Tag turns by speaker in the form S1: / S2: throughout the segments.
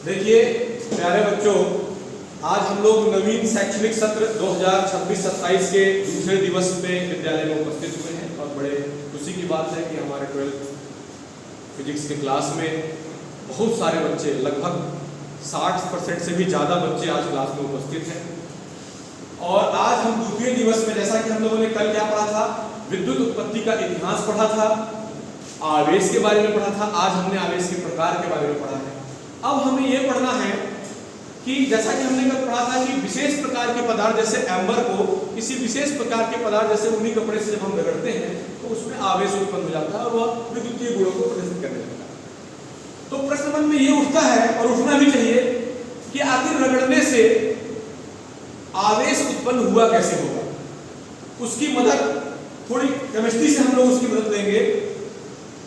S1: देखिए प्यारे बच्चों, आज हम लोग नवीन शैक्षणिक सत्र 2026-27 के दूसरे दिवस पे विद्यालय में उपस्थित हुए हैं और बड़े खुशी की बात है कि हमारे 12th फिजिक्स के क्लास में बहुत सारे बच्चे, लगभग 60% से भी ज़्यादा बच्चे आज क्लास में उपस्थित हैं। और आज हम द्वितीय दिवस में, जैसा कि हम लोगों ने कल क्या पढ़ा था, विद्युत उत्पत्ति का इतिहास पढ़ा था, आवेश के बारे में पढ़ा था, आज हमने आवेश के प्रकार के बारे में पढ़ा है। अब हमें यह पढ़ना है कि जैसा कि हमने कल पढ़ा था कि विशेष प्रकार के पदार्थ जैसे एम्बर को किसी विशेष प्रकार के पदार्थ जैसे ऊनी कपड़े से जब हम रगड़ते हैं तो उसमें आवेश उत्पन्न हो जाता है और वह विद्युतीय गुणों को प्रदर्शित करने लगता है। तो प्रश्न मन में ये उठता है और उठना भी चाहिए कि आखिर रगड़ने से आवेश उत्पन्न हुआ कैसे होगा। उसकी मदद थोड़ी केमिस्ट्री से हम लोग उसकी मदद लेंगे।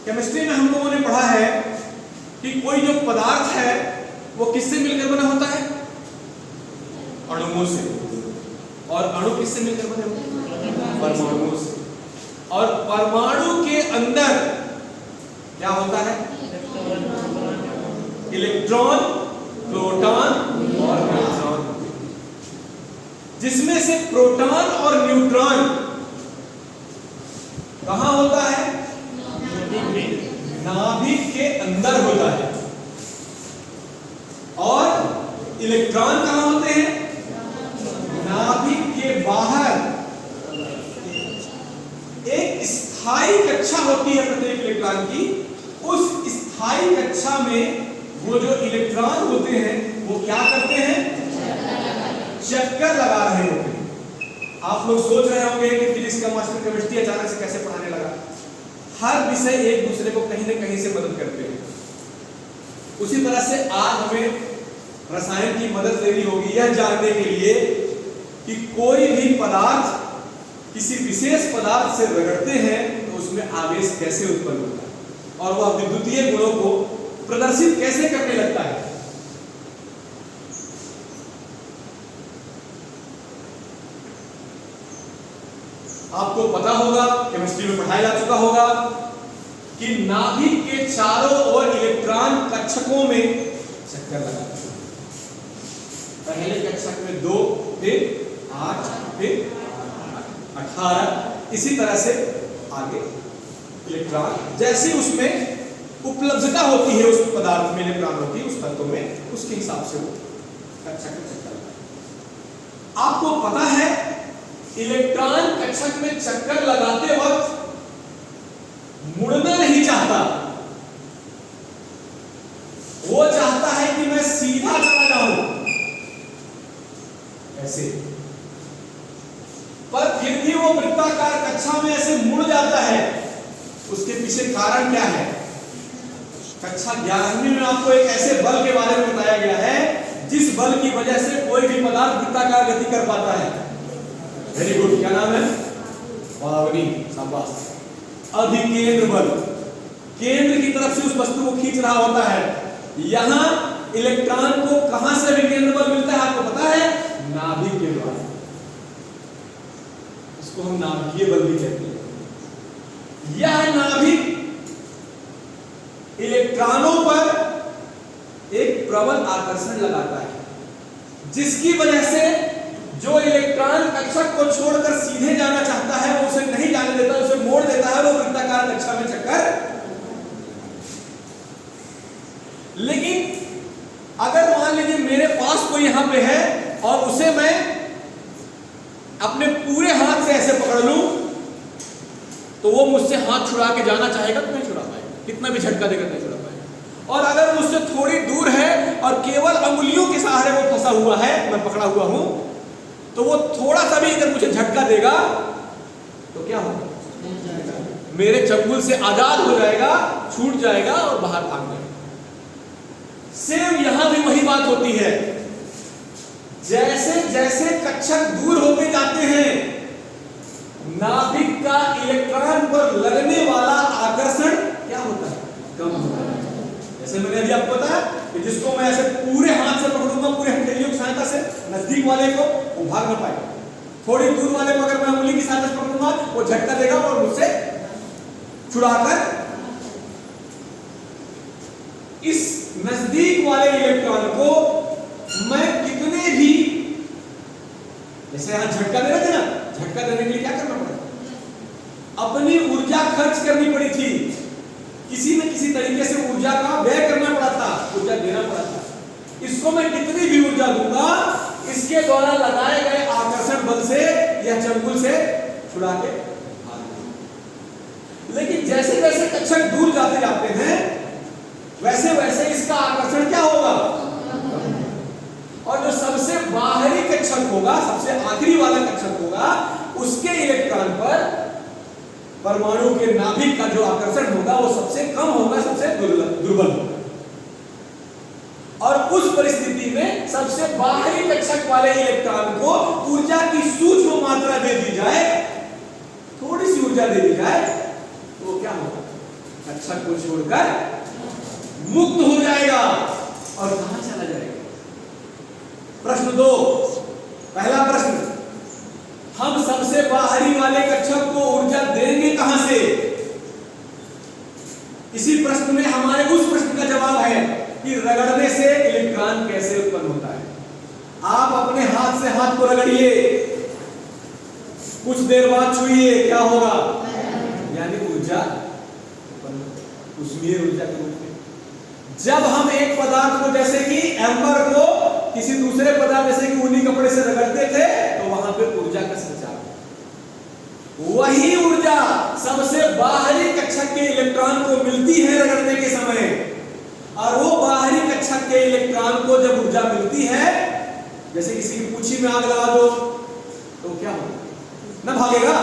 S1: केमिस्ट्री में हम लोगों ने पढ़ा है कि कोई जो पदार्थ है वो किससे मिलकर बना होता है? अणुओं से। और अणु किससे मिलकर बने होते हैं? परमाणुओं से। और परमाणु के अंदर क्या होता है? इलेक्ट्रॉन, प्रोटॉन और न्यूट्रॉन, जिसमें से प्रोटॉन और न्यूट्रॉन कहां होता है? नाभिक के अंदर होता है। और इलेक्ट्रॉन कहां होते हैं? नाभिक के बाहर। एक स्थायी कक्षा होती है प्रत्येक इलेक्ट्रॉन की। उस स्थायी कक्षा में वो जो इलेक्ट्रॉन होते हैं वो क्या करते हैं? चक्कर लगा रहे होते हैं। आप लोग सोच रहे होंगे कि फिजिक्स का मास्टर केमिस्ट्री अचानक से कैसे पढ़ाने लगा। हर विषय एक दूसरे को कहीं न कहीं से मदद करते हैं। उसी तरह से आज हमें रसायन की मदद लेनी होगी यह जानने के लिए कि कोई भी पदार्थ किसी विशेष पदार्थ से रगड़ते हैं तो उसमें आवेश कैसे उत्पन्न होता है और वह विद्युतीय गुणों को प्रदर्शित कैसे करने लगता है। आपको पता होगा, केमिस्ट्री में पढ़ाया जा चुका होगा कि नाभिक के चारों ओर इलेक्ट्रॉन कक्षकों में चक्कर लगाते हैं। पहले कक्षक में 2, फिर 8, फिर 18, इसी तरह से आगे इलेक्ट्रॉन जैसी उसमें उपलब्धता होती है उस पदार्थ में, इलेक्ट्रॉनों की उस तत्व में, उसके हिसाब से वो कक्षक में चक्कर लगाते हैं। आपको पता है इलेक्ट्रॉन कक्षक में चक्कर लगाते वक्त मुड़ना नहीं चाहता। वो चाहता है कि मैं सीधा चला जाऊं ऐसे, पर फिर भी वो वृत्ताकार कक्षा में ऐसे मुड़ जाता है। उसके पीछे कारण क्या है? कक्षा 11वीं में आपको एक ऐसे बल के बारे में बताया गया है जिस बल की वजह से कोई भी पदार्थ वृत्ताकार गति कर पाता है। वेरी गुड, क्या नाम है? पावनी, शाबाश। अधिकेंद्र बल, केंद्र की तरफ से उस वस्तु को खींच रहा होता है। यहां इलेक्ट्रॉन को कहां से विकेंद्र बल मिलता है आपको पता है? नाभिक के द्वारा। इसको हम नाभिकीय बल भी कहते हैं। यह नाभिक इलेक्ट्रॉनों पर एक प्रबल आकर्षण लगाता है जिसकी वजह से जो इलेक्ट्रॉन कक्षक को छोड़कर सीधे जाना चाहता है वो उसे नहीं जाने देता, उसे मोड़ देता है, वो वृत्ताकार कक्षा में चक्कर। लेकिन अगर मान लीजिए मेरे पास कोई यहां पे है और उसे मैं अपने पूरे हाथ से ऐसे पकड़ लूं तो वो मुझसे हाथ छुड़ा के जाना चाहेगा तो नहीं छुड़ा पाएगा, कितना भी झटका देकर नहीं छुड़ा पाएगा। और अगर मुझसे थोड़ी दूर है और केवल अंगुलियों के सहारे वो फंसा हुआ है, मैं पकड़ा हुआ हूं, तो वो थोड़ा सा भी अगर मुझे झटका देगा तो क्या होगा? मेरे चंगुल से आजाद हो जाएगा, छूट जाएगा और बाहर भाग जाएगा। सेम यहां भी वही बात होती है। जैसे जैसे कक्षक दूर होते जाते हैं नाभिक का इलेक्ट्रॉन पर लगने वाला आकर्षण क्या होता है? कम होता है। जैसे मैंने अभी आपको बताया कि जिसको मैं ऐसे पूरे हाथ से पकड़ूंगा, पूरे हथेलियों की सहायता से, नजदीक वाले को वो भाग ना पाएगा। थोड़ी दूर वाले को अगर मैं उंगली की सहायता से पकड़ूंगा वो झटका देगा और मुझसे छुड़ाकर इस नजदीक वाले इलेक्ट्रॉन को मैं कितने भी, जैसे यहां झटका दे रहे थे ना, झटका देने के लिए क्या करना पड़ा, अपनी ऊर्जा खर्च करनी पड़ी थी, किसी न किसी तरीके से ऊर्जा का व्यय करना पड़ा था, ऊर्जा देना पड़ा था। इसको मैं कितनी भी ऊर्जा दूंगा, इसके द्वारा लगाए गए आकर्षण बल से या चंगुल से छुड़ा के भाग जाएगा। लेकिन जैसे जैसे कक्षक दूर जाते जाते हैं वैसे वैसे इसका आकर्षण क्या होगा, और जो सबसे बाहरी कक्षक होगा, सबसे आखिरी वाला कक्षक होगा, उसके इलेक्ट्रॉन पर परमाणु के नाभिक का जो आकर्षण होगा वो सबसे कम होगा, सबसे दुर्बल होगा। और उस परिस्थिति में सबसे बाहरी कक्षक वाले इलेक्ट्रॉन को ऊर्जा की सूक्ष्म मात्रा दे दी जाए, थोड़ी सी ऊर्जा दे दी जाए, तो क्या होगा, कक्षक को छोड़कर मुक्त हो जाएगा और कहां चला जाएगा। प्रश्न 2, पहला प्रश्न, हम सबसे बाहरी वाले कक्षक को ऊर्जा देंगे कहां से। इसी प्रश्न में हमारे उस प्रश्न का जवाब है कि रगड़ने से इलेक्ट्रॉन कैसे उत्पन्न होता है। आप अपने हाथ से हाथ को रगड़िए, कुछ देर बाद छुइए, क्या होगा, यानी ऊर्जा उत्पन्न, ऊष्मीय ऊर्जा के रूप में। जब हम एक पदार्थ को, जैसे कि एम्बर को किसी दूसरे पदार्थ जैसे कि ऊनी कपड़े से रगड़ते थे, तो वहां पे ऊर्जा का संचार, वही ऊर्जा सबसे बाहरी कक्षक के इलेक्ट्रॉन को मिलती है रगड़ने के समय, और वो बाहरी कक्षक के इलेक्ट्रॉन को जब ऊर्जा मिलती है, जैसे किसी की पूंछी में आग लगा दो तो क्या होगा, न भागेगा।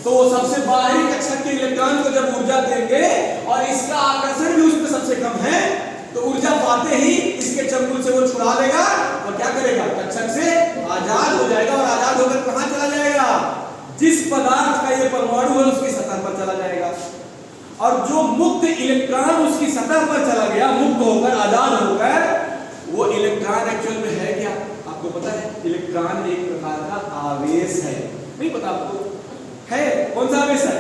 S1: तो वो सबसे बाहरी कक्षक के इलेक्ट्रॉन को जब ऊर्जा देंगे और इसका आकर्षण भी उसमें सबसे कम है, तो ऊर्जा पाते ही इसके चंगुल से वो छुड़ा देगा और क्या करेगा, कक्षक से आजाद हो जाएगा, और आजाद होकर कहां चला जाएगा, जिस पदार्थ का ये परमाणु है उसकी सतह पर चला जाएगा। और जो मुक्त इलेक्ट्रॉन उसकी सतह पर चला गया, मुक्त होकर, आजाद होकर, वो इलेक्ट्रॉन एक्चुअल में है क्या, आपको पता है। इलेक्ट्रॉन एक प्रकार का आवेश है, नहीं पता आपको, है कौन सा आवेश है,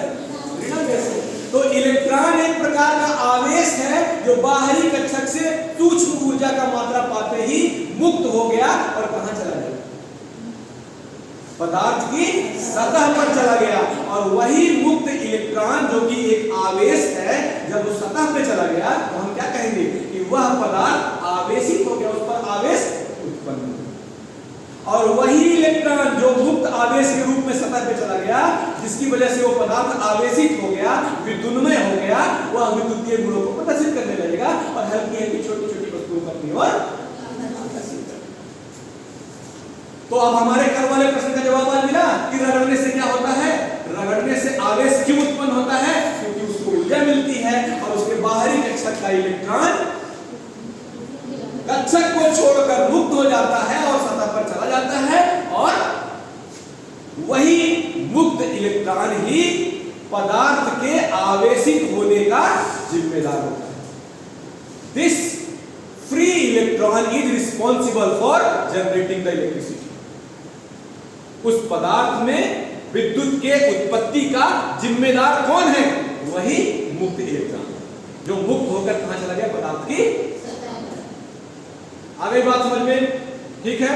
S1: ऋणावेश है। तो इलेक्ट्रॉन एक प्रकार का आवेश है जो बाहरी कक्षक से सूक्ष्म ऊर्जा का मात्रा पाते ही मुक्त हो गया और कहां चला गया, पदार्थ की सतह पर चला गया। और वही मुक्त इलेक्ट्रॉन जो कि एक आवेश है, जब वो सतह पे चला गया तो हम क्या कहेंगे कि वह पदार्थ आवेशित हो गया, उस पर आवेश उत्पन्न हो। और वही इलेक्ट्रॉन जो मुक्त आवेश के रूप में सतह पे चला गया, जिसकी वजह से वो पदार्थ आवेशित हो गया, विद्युन्मय हो गया, वह विद्युतीय गुणों को प्रदर्शित करने लगेगा और हल्की हल्की छोटी छोटी वस्तुओं को अपनी ओर। तो अब हमारे कर वाले प्रश्न का जवाब आज मिला कि रगड़ने से क्या होता है, रगड़ने से आवेश क्यों उत्पन्न होता है, क्योंकि उसको ऊर्जा मिलती है और उसके बाहरी कक्षक का इलेक्ट्रॉन कक्षक को छोड़कर मुक्त हो जाता है और सतह पर चला जाता है, और वही मुक्त इलेक्ट्रॉन ही पदार्थ के आवेशित होने का जिम्मेदार होता है। This free electron is responsible for generating the electricity. उस पदार्थ में विद्युत के उत्पत्ति का जिम्मेदार कौन है, वही मुक्त इलेक्ट्रॉन, जो मुक्त होकर कहां चला गया, पदार्थ की। आ गई बात समझ में, ठीक है।